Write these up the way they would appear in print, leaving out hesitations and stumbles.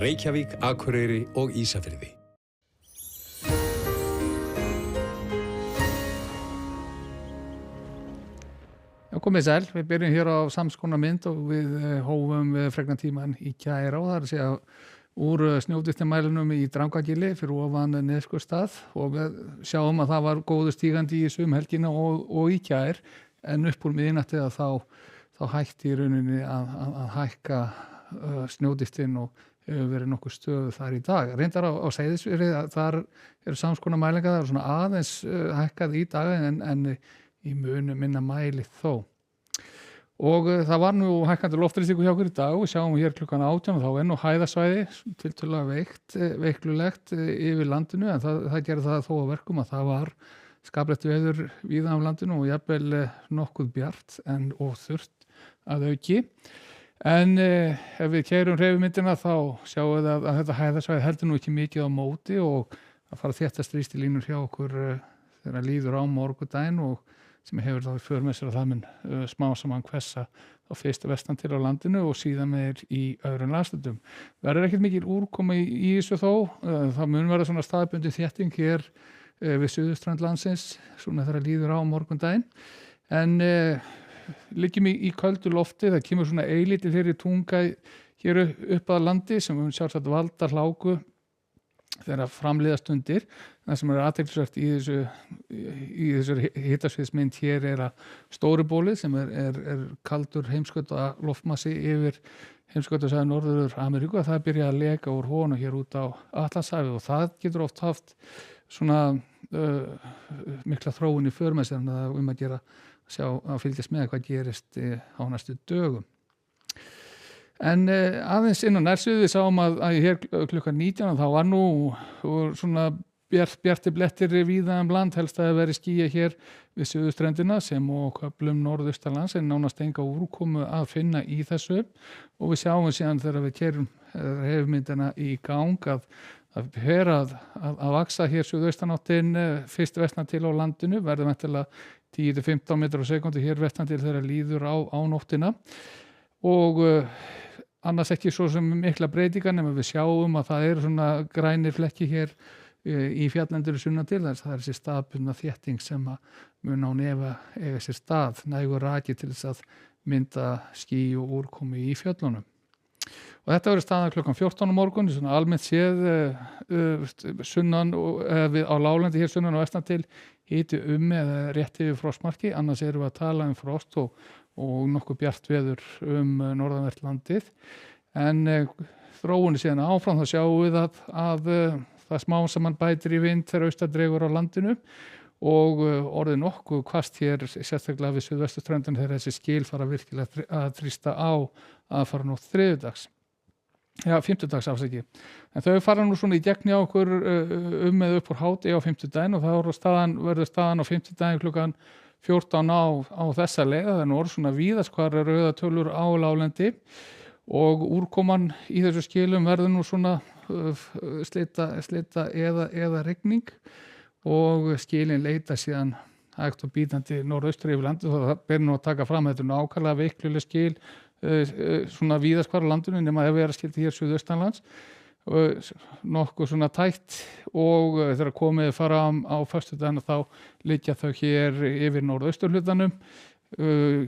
Reykjavík, Akureyri og Ísafirði. Já, komið sæl, við byrjum hér á samskonar mynd og við hófum fregnartíman í gær á, það er að segja úr snjóþykktarmælinum í Drangagili fyrir ofan Neðskurðsstað og við sjáum að það var góður stígandi í helgina og í gær, en upp úr miðnætti að þá hætti í rauninni að hækka snjóþykktin og hefur verið nokkuð stöðu þar í dag. Reyndar á Seyðisfirði, þar eru samskonar mælingar, það er svona aðeins hækkað í dag en í munu minna mæli þó. Og það var nú hækkandi loftþrýstingur hjá okkur í dag og við sjáum hér klukkan 18 og þá nú hæðasvæði tiltölulega veiklulegt yfir landinu, en það gerði það þó að verkum að það var skaplegt veður víða af landinu og jafnvel nokkuð bjart og þurrt að auki. En ef við keyrum hreyfimyndina þá sjáum við að þetta hæðasvæði heldur nú ekki mikið á móti og að fara þéttast þrýstilínur hjá okkur þegar líður á morgundaginn og sem hefur þá í för með sér að það mun smá saman hvessa á fyrst vestan til á landinu og síðan meir í öðrum landshlutum. Verður ekkert mikil úrkoma í þessu þó, það mun vera svona staðbundin þétting hér við suðurströnd landsins, svona þegar líður á morgundaginn, en liggjum í köldu lofti, það kemur svona eilítið fyrir tunga hér upp að landi sem mun sjálfsagt valda hláku þegar framleiðast undir. Það sem er athyglisvert í þessu hitasviðsmynd hér er að Stóribólið sem er kaldur heimskautta loftmassi yfir heimskautasvæði Norður Ameríku, að það byrja að leka úr honum hér út á Atlantshafið og það getur oft haft svona mikla þróun í för með sér, en það að gera að fylgjast með hvað gerist á næstu dögum. En aðeins inn á nærsviði við sáum að hér klukkan 19 þá var nú svona bjartir blettir víða land, helst að veri skýja hér við suðurströndina sem og köflum norðaustanlands, en nánast enga úrkomu að finna í þessu og við sjáum síðan þegar við keyrum hreyfimyndina í gang að fer að vaksa hér suðaustanáttin fyrst vestan til á landinu, verður væntanlega 10-15 metrar á sekúndu hér vestan til þegar líður á nóttina og annars ekki svo sem mikla breytingar nema við sjáum að það eru svona grænir flekki hér í fjallendur sunnan til þess, það er þessi staðbundna þétting sem að mun á nefa eiga sér stað, nægur raki til þess að mynda ský og úrkomu í fjöllunum. Og þetta verður staðan klukkan 14 á morgun, svona almennt séð sunnan á láglendi hér sunnan og vestan til hiti eða rétt yfir frostmarki, annars erum við að tala frost og nokkuð bjart veður norðanvert landið. En þróunin síðan áfram þá sjáum við að það smá saman bætir í vind þegar austardregur á landinu og orðið nokkuð hvasst hér sérstaklega við suðvesturströndin þegar þessi skil fara virkilega að þrýsta á að fara nótt fimmtudags afsaki. En þau fara nú svona í gegn hjá okkur eða upp úr hádegi á fimmtudaginn og þá verður staðan á fimmtudaginn klukkan 14 á þessa leið, það er nú orð svona víðast hvar rauða tölur á láglendi og úrkoman í þessu skilum verður nú svona slita eða rigning og skilin leita síðan hægt og bítandi norðaustur yfir landið og það ber nú að taka fram þetta nákvæmlega veikluleg skil svona víðast hvar á landinu nema ef við erum skildi hér suðaustanlands nokkuð svona tætt og þegar komið fara á föstudaginn þá liggja þau hér yfir norðausturhlutanum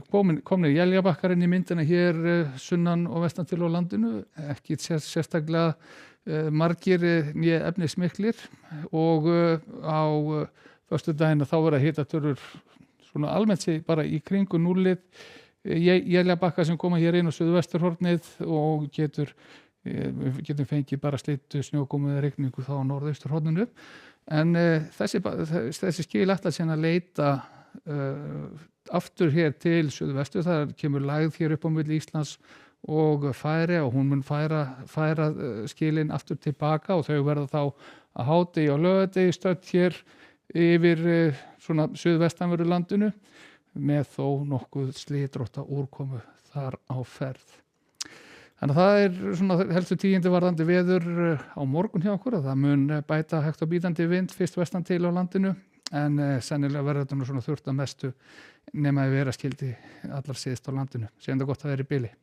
komnir éljabakkar inn í myndina hér sunnan og vestan til á landinu, ekki sérstaklega margir nýja efnismiklir og á föstudaginn þá verða hitatölur svona almennt sig bara í kringu núllið, éljabakkar sem koma hér inn á suðvesturhornið og við getum fengið bara slittu snjókomu eða rigningu þá á norðausturhorninu, en þessi skil ætla síðan að leita aftur hér til suðvestur, það kemur lægð hér upp á milli Íslands og Færeyja og hún mun færa skilin aftur tilbaka og þau verða þá að hádegi og laugardegi stödd hér yfir svona suðvestanverðu landinu með þó nokkuð slitrótta úrkomu þar á ferð. Þannig að það er svona helstu tíðindi varðandi veður á morgun hjá okkur, að það mun bæta hægt og bítandi vind fyrst vestan til á landinu, en sennilega verður þetta nú svona þurrt að mestu nema að vera skildi allar síðst á landinu. Sér enda gott að vera í bili.